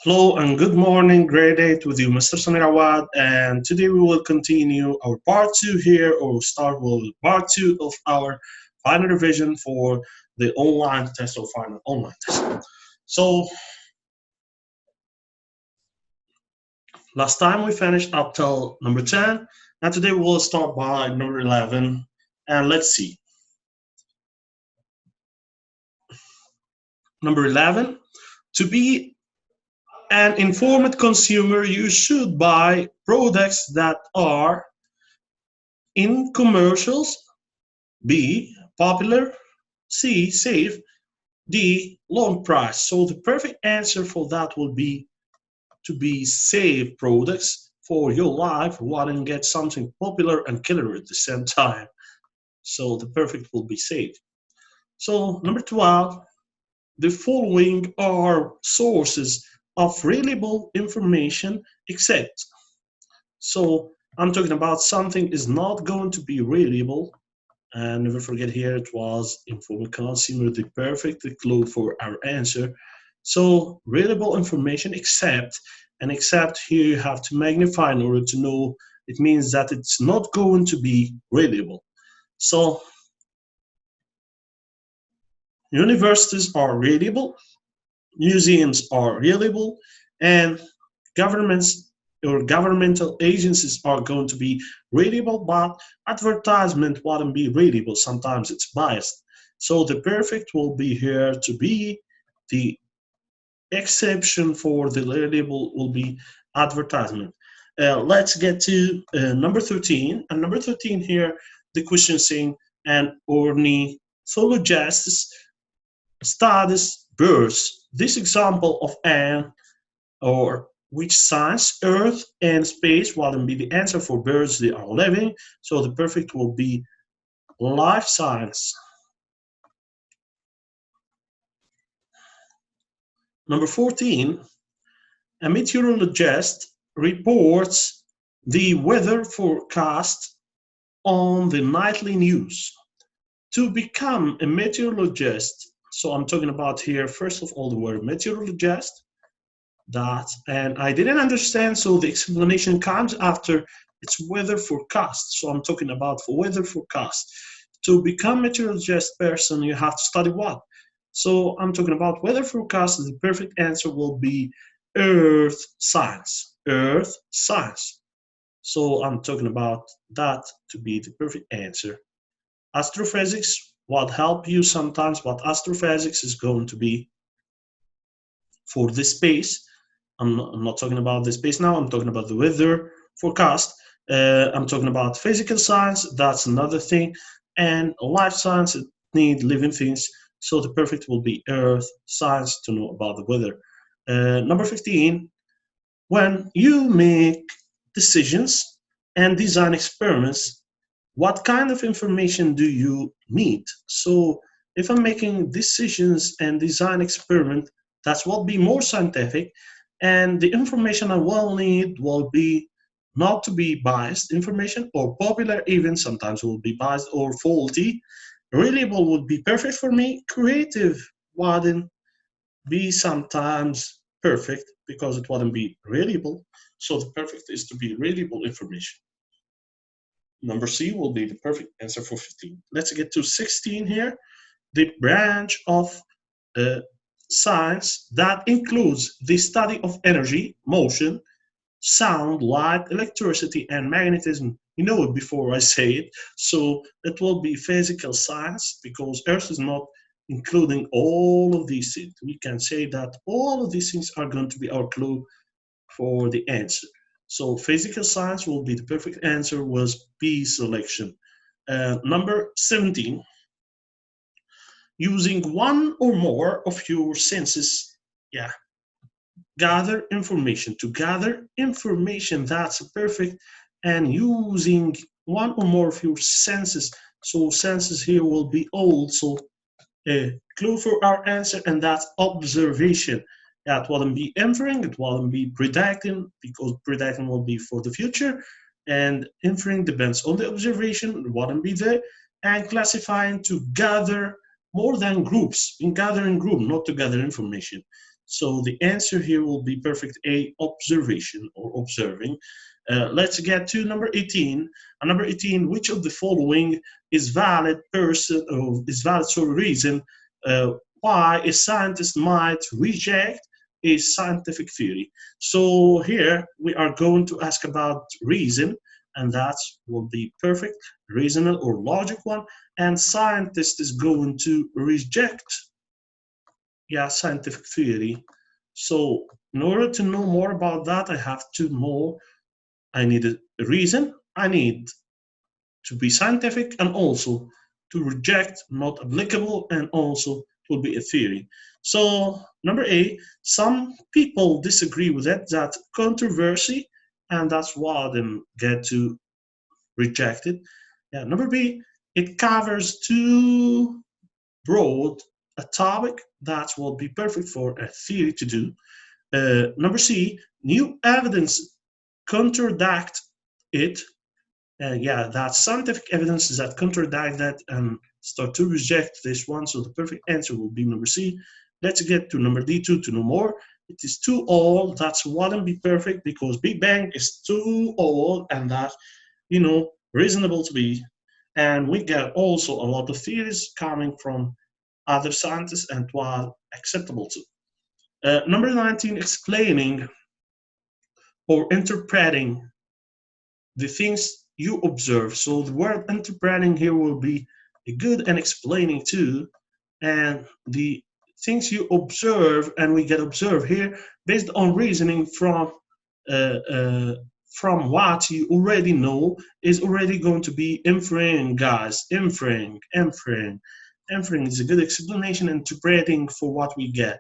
Hello and good morning, grade 8 with you, Mr. Samir Awad. And today we will continue our part 2 here, or start with part 2 of our final revision for the online test or final online test. So, last time we finished up till number 10, and today we will start by number 11. And let's see. Number 11, to be an informed consumer, you should buy products that are in commercials. B, popular. C, safe. D, long price. So the perfect answer for that will be to be safe products for your life rather than get something popular and killer at the same time. So the perfect will be safe. So number 12, the following are sources of reliable information except. So I'm talking about something is not going to be reliable. And never forget here it was informed consumer, the perfect clue for our answer. So reliable information except, and except here you have to magnify in order to know it means that it's not going to be reliable. So universities are reliable, museums are reliable, and governments or governmental agencies are going to be reliable, but advertisement wouldn't be reliable. Sometimes it's biased. So the perfect will be here to be the exception for the reliable will be advertisement. Let's get to number 13. And number 13 here, the question saying an ornithologist studies birds. This example of an or which science, Earth and space, will be the answer for birds they are living. So the perfect will be life science. Number 14, a meteorologist reports the weather forecast on the nightly news. To become a meteorologist, so I'm talking about here, first of all, the word meteorologist, that, and I didn't understand, so the explanation comes after it's weather forecast. So I'm talking about for weather forecast. To become meteorologist person, you have to study what? So I'm talking about weather forecast. The perfect answer will be earth science. Earth science. So I'm talking about that to be the perfect answer. Astrophysics will help you sometimes, but astrophysics is going to be for the space. I'm not talking about the space now. I'm talking about the weather forecast. I'm talking about physical science. That's another thing. And life science, it need living things. So the perfect will be earth science to know about the weather. Number 15, when you make decisions and design experiments, what kind of information do you need? So if I'm making decisions and design experiment, that will be more scientific, and the information I will need will be not to be biased information or popular, even sometimes will be biased or faulty. Reliable would be perfect for me. Creative wouldn't be sometimes perfect because it wouldn't be reliable. So the perfect is to be reliable information. Number C will be the perfect answer for 15. Let's get to 16 here. The branch of uh, science that includes the study of energy, motion, sound, light, electricity, and magnetism. You know it before I say it. So it will be physical science because Earth is not including all of these things. We can say that all of these things are going to be our clue for the answer. So physical science will be the perfect answer was B selection. Number 17, using one or more of your senses, yeah, gather information. To gather information, that's perfect. And using one or more of your senses. So senses here will be also a clue for our answer, and that's observation. That wouldn't be inferring, it wouldn't be predicting, because predicting will be for the future, and inferring depends on the observation, it wouldn't be there. And classifying to gather more than groups, in gathering group, not to gather information. So the answer here will be perfect A, observation or observing. Let's get to number 18. Number 18, which of the following is valid person or is valid for a reason why a scientist might reject a scientific theory? So here we are going to ask about reason, and that will be perfect, reasonable or logic one, and scientist is going to reject scientific theory. So in order to know more about that, I have to know, I need a reason, I need to be scientific, and also to reject not applicable, and also it will be a theory. So number A, some people disagree with it, that controversy, and that's why they get to reject it. Yeah, number B, it covers too broad a topic, that will be perfect for a theory to do. Number C, new evidence contradict it. That's scientific evidence that contradict that and start to reject this one. So the perfect answer will be number C. Let's get to number D2 to know more. It is too old. That's wouldn't be perfect because Big Bang is too old, and that, reasonable to be. And we get also a lot of theories coming from other scientists, and while acceptable too. Number 19, explaining or interpreting the things you observe. So the word interpreting here will be good, and explaining too. And the things you observe, and we get observe here based on reasoning from what you already know, is already going to be inferring, guys. Inferring is a good explanation. Interpreting for what we get.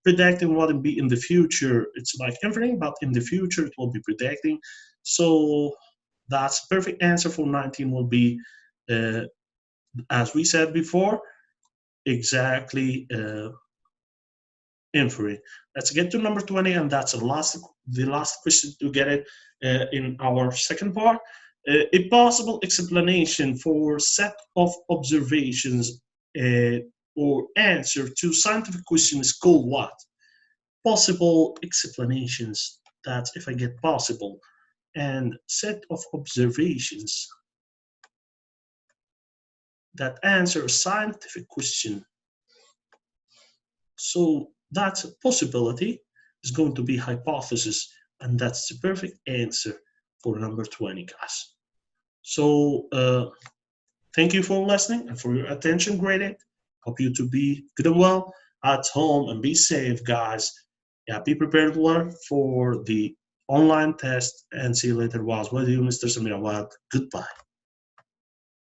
Predicting what will be in the future, it's like inferring, but in the future it will be predicting. So that's perfect answer for 19 will be, as we said before, exactly inferring. Let's get to number 20, and that's the last question to get it in our second part. A possible explanation for set of observations or answer to scientific question is called what? Possible explanations. That's if I get possible. And set of observations that answer a scientific question. So that's a possibility is going to be hypothesis, and that's the perfect answer for number 20, guys. So thank you for listening and for your attention. Graded. Hope you to be good and well at home and be safe, guys. Yeah, be prepared to learn for the online test, and see you later. Was with you, Mr. Samir Awad. Goodbye.